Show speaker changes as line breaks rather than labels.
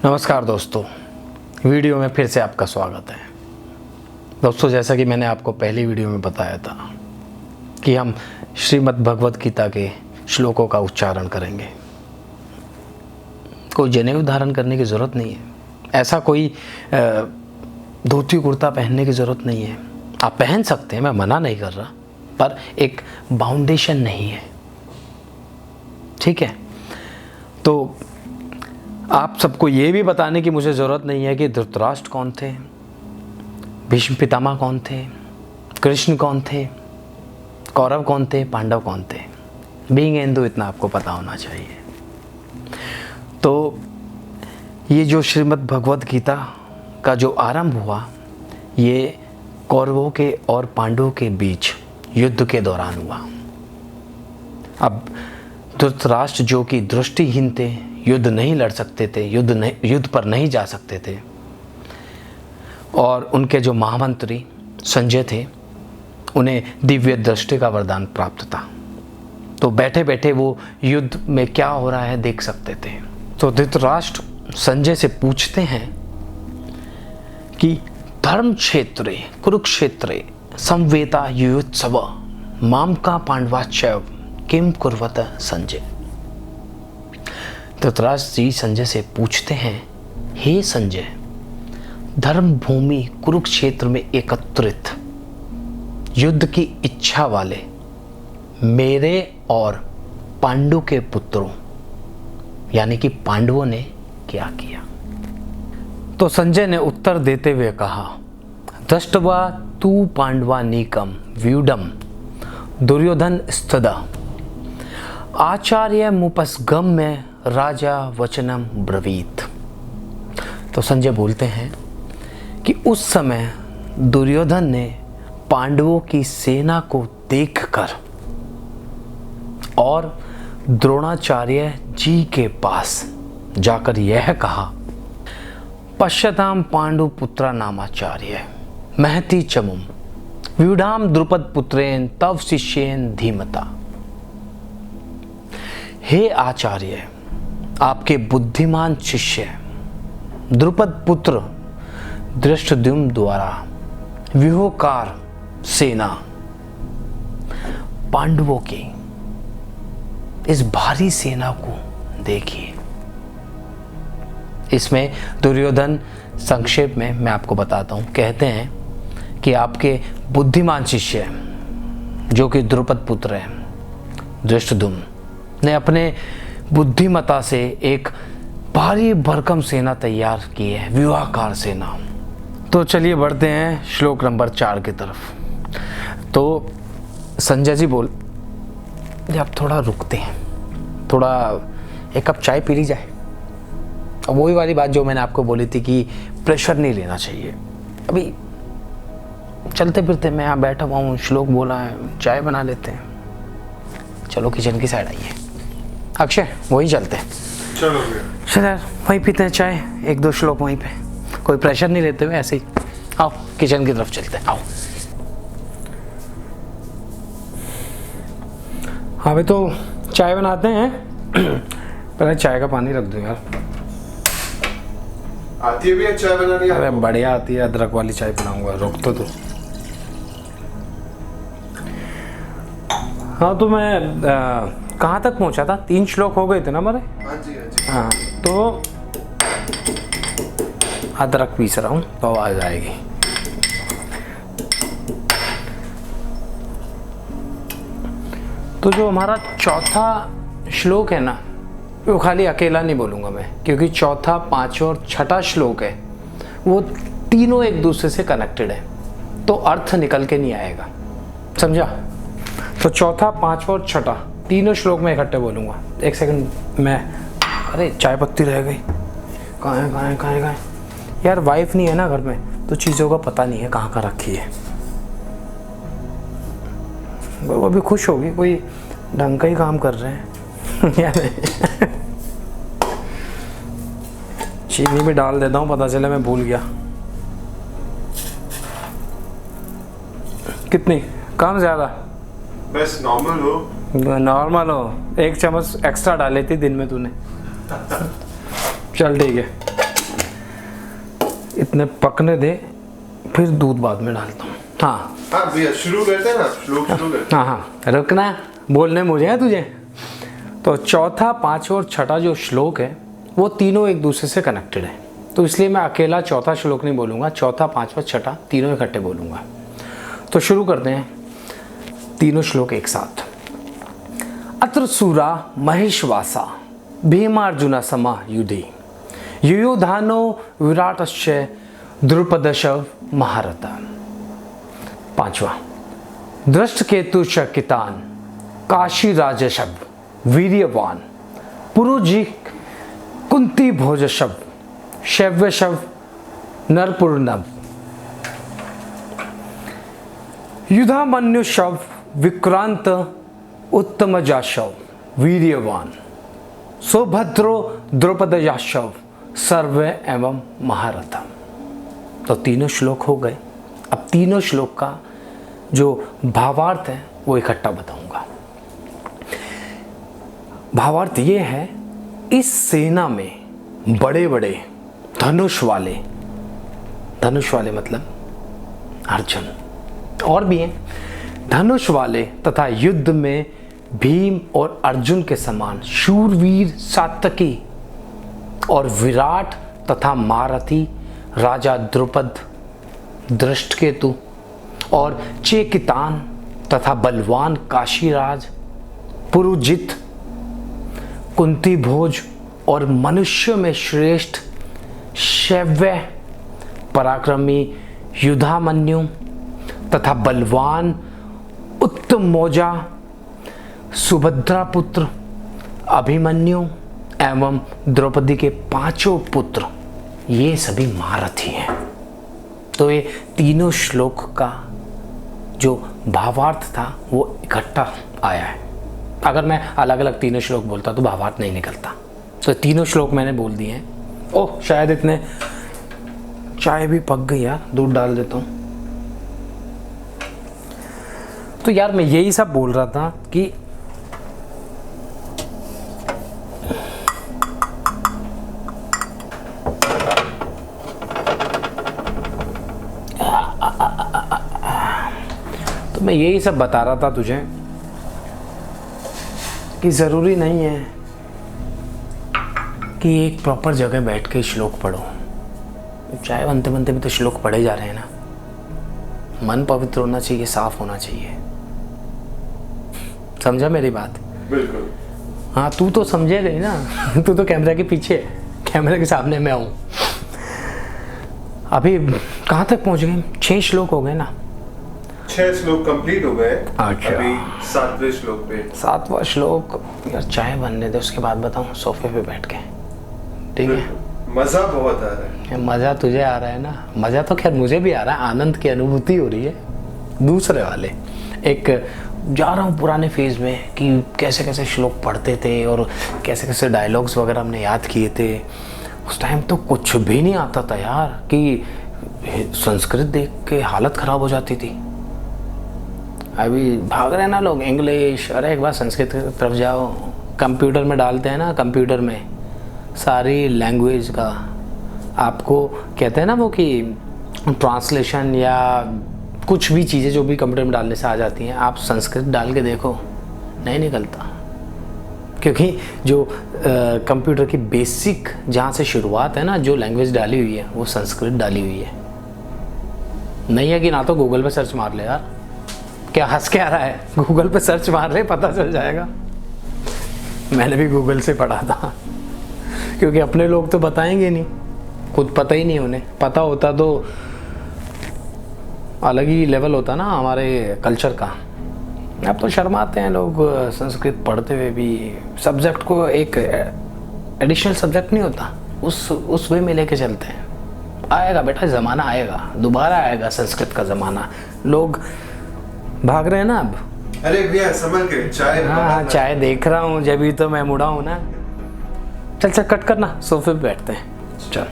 नमस्कार दोस्तों, वीडियो में फिर से आपका स्वागत है। दोस्तों, जैसा कि मैंने आपको पहली वीडियो में बताया था कि हम श्रीमद् भगवत गीता के श्लोकों का उच्चारण करेंगे। कोई जनेऊ धारण करने की ज़रूरत नहीं है, ऐसा कोई धोती कुर्ता पहनने की ज़रूरत नहीं है। आप पहन सकते हैं, मैं मना नहीं कर रहा, पर एक बाउंडेशन नहीं है, ठीक है। तो आप सबको ये भी बताने की मुझे ज़रूरत नहीं है कि धृतराष्ट्र कौन थे, भीष्म पितामह कौन थे, कृष्ण कौन थे, कौरव कौन थे, पांडव कौन थे। बीइंग हिंदू इतना आपको पता होना चाहिए। तो ये जो श्रीमद् भगवत गीता का जो आरंभ हुआ, ये कौरवों के और पांडवों के बीच युद्ध के दौरान हुआ। अब धृतराष्ट्र जो कि दृष्टिहीन थे, युद्ध नहीं लड़ सकते थे, युद्ध पर नहीं जा सकते थे, और उनके जो महामंत्री संजय थे, उन्हें दिव्य दृष्टि का वरदान प्राप्त था। तो बैठे बैठे वो युद्ध में क्या हो रहा है देख सकते थे। तो धृतराष्ट्र संजय से पूछते हैं कि धर्म क्षेत्रे कुरुक्षेत्रे संवेता युयुत्सव माम का पांडवाच्चैव किम कुर्वत संजय। धृतराष्ट्र जी संजय से पूछते हैं, हे संजय, धर्म भूमि कुरुक्षेत्र में एकत्रित युद्ध की इच्छा वाले मेरे और पांडु के पुत्रों यानी कि पांडवों ने क्या किया। तो संजय ने उत्तर देते हुए कहा, दृष्ट्वा तू पांडवानीकम व्यूढ़म दुर्योधन स्तदा आचार्य मुपस्गम्य राजा वचनम ब्रवीत। तो संजय बोलते हैं कि उस समय दुर्योधन ने पांडवों की सेना को देखकर और द्रोणाचार्य जी के पास जाकर यह कहा, पश्यताम पांडु पुत्रा नामाचार्य महति चमुम व्यूढ़ाम द्रुपद पुत्रेन तव शिष्येन धीमता। हे आचार्य, आपके बुद्धिमान शिष्य द्रुपद पुत्र धृष्टद्युम्न द्वारा व्यूहकार सेना पांडवों की इस भारी सेना को देखिए। इसमें दुर्योधन संक्षेप में मैं आपको बताता हूं, कहते हैं कि आपके बुद्धिमान शिष्य जो कि द्रुपद पुत्र है धृष्टद्युम्न ने अपने बुद्धिमता से एक भारी भरकम सेना तैयार की है, व्यूहाकार सेना। तो चलिए बढ़ते हैं श्लोक नंबर 4 की तरफ। तो संजय जी बोल, आप थोड़ा रुकते हैं, थोड़ा एक कप चाय पी ली जाए। अब वही वाली बात जो मैंने आपको बोली थी कि प्रेशर नहीं लेना चाहिए। अभी चलते फिरते मैं यहाँ बैठा हुआ हूँ, श्लोक बोला है, चाय बना लेते हैं। चलो किचन की साइड आइए। अक्षय, वहीं चलते हैं। चलो यार, वहीं पीते हैं चाय, 1-2 श्लोक वहीं पे, कोई प्रेशर नहीं लेते हुए, ऐसे ही। आओ किचन की तरफ चलते हैं, आओ। हाँ भाई, तो चाय बनाते हैं। पहले चाय का पानी रख दो यार।
आती है भी चाय बनानी?
अरे बढ़िया आती है, अदरक वाली चाय बनाऊंगा। रुक तो दो। हाँ, तो मैं कहाँ तक पहुँचा था? 3 श्लोक हो गए थे ना हमारे?
हाँ जी, हाँ जी।
हाँ, तो अदरक पीस रहा हूँ तो आवाज़ आएगी। तो जो हमारा चौथा श्लोक है ना, वो खाली अकेला नहीं बोलूँगा मैं, क्योंकि चौथा, 5वां और 6ठा श्लोक है, वो तीनों एक दूसरे से कनेक्टेड है, तो अर्थ निकल के नहीं आएगा, समझा? तो चौथा, 5वां और 6ठा तीनों श्लोक में इकट्ठे बोलूँगा। 1 सेकंड मैं, अरे चाय पत्ती रह गई, कहाँ है? यार वाइफ नहीं है ना घर में, तो चीज़ों का पता नहीं है कहाँ कहाँ रखी है। वो भी खुश होगी, कोई ढंग का ही काम कर रहे हैं। यार चीनी भी डाल देता हूँ, पता चले मैं भूल गया। कितनी? कम ज़्यादा?
बस नॉर्मल हो।
नॉर्मल हो, 1 चम्मच एक्स्ट्रा डाली थी दिन में तूने। चल ठीक है, इतने पकने दे, फिर दूध बाद में डालता हूँ। हाँ
हाँ भैया, शुरू करते हैं ना, श्लोक शुरू करते हैं।
हाँ हाँ, रुकना, बोलने मुझे है तुझे। तो चौथा, पांचवा और छठा जो श्लोक है वो तीनों एक दूसरे से कनेक्टेड है, तो इसलिए मैं अकेला चौथा श्लोक नहीं बोलूँगा, चौथा, पांचवा, छठा तीनों इकट्ठे बोलूँगा। तो शुरू करते हैं तीनों श्लोक एक साथ। अत्र सूरा महेशवासा भीमार्जुना समा युधि युयोधानो विराटश्च द्रुपदशव महारथा। पांचवा, दृष्टकेतु शकितान काशी राजशव वीर्यवान पुरुजी कुंती भोजशव शैव्यशव नरपुरनव युधामन्युशव विक्रांत उत्तमजाशव वीर्यवान सौभद्रो द्रुपदयाशव सर्वे एवं महारथा। तो तीनों श्लोक हो गए। अब तीनों श्लोक का जो भावार्थ है वो इकट्ठा बताऊंगा। भावार्थ ये है, इस सेना में बड़े बड़े धनुष वाले मतलब अर्जुन, और भी हैं धनुष वाले तथा युद्ध में भीम और अर्जुन के समान शूरवीर सात्यकी और विराट तथा महारथी राजा द्रुपद, दृष्टकेतु और चेकितान तथा बलवान काशीराज, पुरुजित, कुंती भोज और मनुष्य में श्रेष्ठ शैव्य पराक्रमी युधामन्यु तथा बलवान उत्तमौजा सुभद्रा पुत्र अभिमन्यु एवं द्रौपदी के 5 पुत्र, ये सभी महारथी हैं। तो ये तीनों श्लोक का जो भावार्थ था वो इकट्ठा आया है। अगर मैं अलग अलग तीनों श्लोक बोलता तो भावार्थ नहीं निकलता, तो तीनों श्लोक मैंने बोल दिए हैं। ओह, शायद इतने चाय भी पक गई यार, दूध डाल देता हूँ। तो यार मैं यही सब बोल रहा था कि मैं यही सब बता रहा था तुझे कि ज़रूरी नहीं है कि एक प्रॉपर जगह बैठ के श्लोक पढ़ो। चाय बनते बनते भी तो श्लोक पढ़े जा रहे हैं ना। मन पवित्र होना चाहिए, साफ होना चाहिए। समझा मेरी बात?
बिल्कुल।
हाँ, तू तो समझेगा ही ना। तू तो कैमरे के पीछे, कैमरे के सामने मैं हूँ। अभी कहाँ तक पहुँच गए? 6 श्लोक हो गए ना।
6 श्लोक कंप्लीट हो गए।
अच्छा।
अभी 7वें श्लोक पे।
7वां श्लोक यार, चाय बनने दे, उसके बाद बताऊँ सोफे पे बैठ के। ठीक है,
मजा बहुत आ रहा है।
मज़ा तुझे आ रहा है ना? मज़ा तो खैर मुझे भी आ रहा है, आनंद की अनुभूति हो रही है। दूसरे वाले एक जा रहा हूँ पुराने फेज़ में कि कैसे कैसे श्लोक पढ़ते थे और कैसे कैसे डायलॉग्स वगैरह हमने याद किए थे। उस टाइम तो कुछ भी नहीं आता था यार, कि संस्कृत देख के हालत ख़राब हो जाती थी। अभी भाग रहे हैं ना लोग इंग्लिश, अरे एक बार संस्कृत की तरफ जाओ। कंप्यूटर में डालते हैं ना, कंप्यूटर में सारी लैंग्वेज का आपको कहते हैं ना वो कि ट्रांसलेशन या कुछ भी चीज़ें जो भी कंप्यूटर में डालने से आ जाती हैं, आप संस्कृत डाल के देखो, नहीं निकलता। क्योंकि जो कंप्यूटर की बेसिक जहाँ से शुरुआत है ना, जो लैंग्वेज डाली हुई है वो संस्कृत डाली हुई है। नहीं है कि ना तो गूगल पे सर्च मार ले यार, क्या हंस के आ रहा है? गूगल पे सर्च मार ले, पता चल जाएगा। मैंने भी गूगल से पढ़ा था, क्योंकि अपने लोग तो बताएंगे नहीं, खुद पता ही नहीं उन्हें। पता होता तो अलग ही लेवल होता ना हमारे कल्चर का। अब तो शर्माते हैं लोग संस्कृत पढ़ते हुए भी। सब्जेक्ट को एक एडिशनल सब्जेक्ट नहीं होता, उस वे में लेके चलते हैं। आएगा बेटा, ज़माना आएगा, दोबारा आएगा संस्कृत का ज़माना। लोग भाग रहे हैं ना अब।
अरे भैया संभल के, चाय।
हाँ, चाय देख रहा हूँ, जब भी तो मैं मुड़ा हूँ ना। चल कट करना, सोफे पे बैठते हैं। चल।